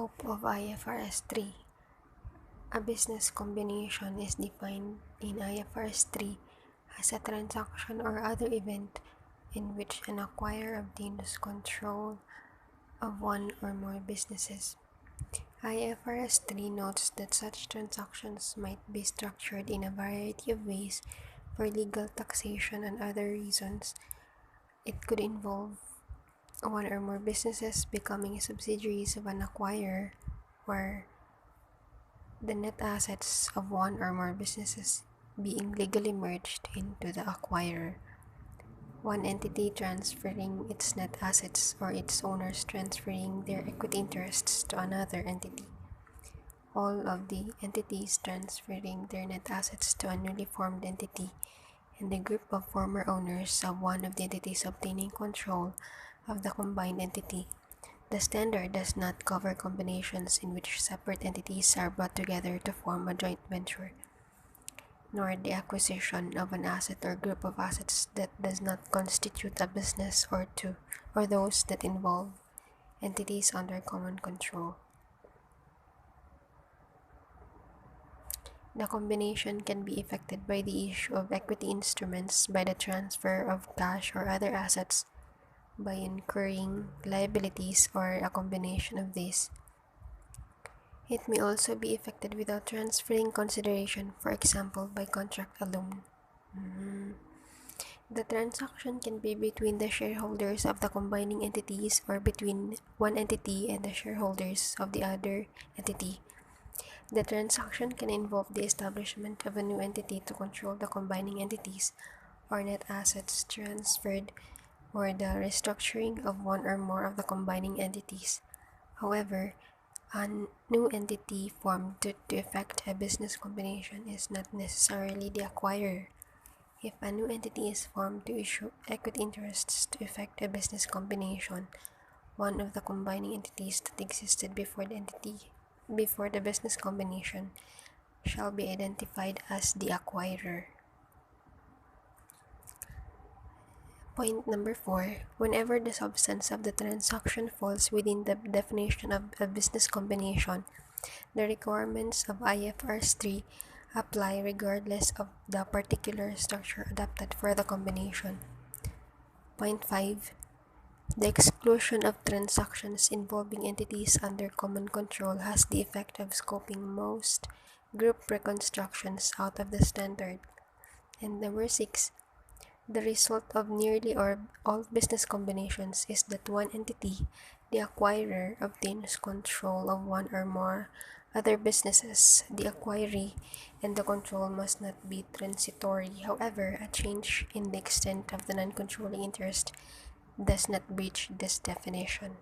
Scope of IFRS 3. A business combination is defined in IFRS 3 as a transaction or other event in which an acquirer obtains control of one or more businesses. IFRS 3 notes that such transactions might be structured in a variety of ways for legal, taxation, and other reasons. It could involve one or more businesses becoming subsidiaries of an acquirer, or the net assets of one or more businesses being legally merged into the acquirer, one entity transferring its net assets or its owners transferring their equity interests to another entity, all of the entities transferring their net assets to a newly formed entity, and the group of former owners of one of the entities obtaining control of the combined entity. The standard does not cover combinations in which separate entities are brought together to form a joint venture, nor the acquisition of an asset or group of assets that does not constitute a business or those that involve entities under common control. The combination can be effected by the issue of equity instruments, by the transfer of cash or other assets, by incurring liabilities, or a combination of these. It may also be effected without transferring consideration, for example, by contract alone. The transaction can be between the shareholders of the combining entities or between one entity and the shareholders of the other entity. The transaction can involve the establishment of a new entity to control the combining entities or net assets transferred, or the restructuring of one or more of the combining entities. However, a new entity formed to effect a business combination is not necessarily the acquirer. If a new entity is formed to issue equity interests to effect a business combination, one of the combining entities that existed before the business combination shall be identified as the acquirer. Point number 4. Whenever the substance of the transaction falls within the definition of a business combination, the requirements of IFRS 3 apply regardless of the particular structure adopted for the combination. Point 5. The exclusion of transactions involving entities under common control has the effect of scoping most group reconstructions out of the standard. And number 6. The result of nearly all business combinations is that one entity, the acquirer, obtains control of one or more other businesses, the acquiree, and the control must not be transitory. However, a change in the extent of the non-controlling interest does not breach this definition.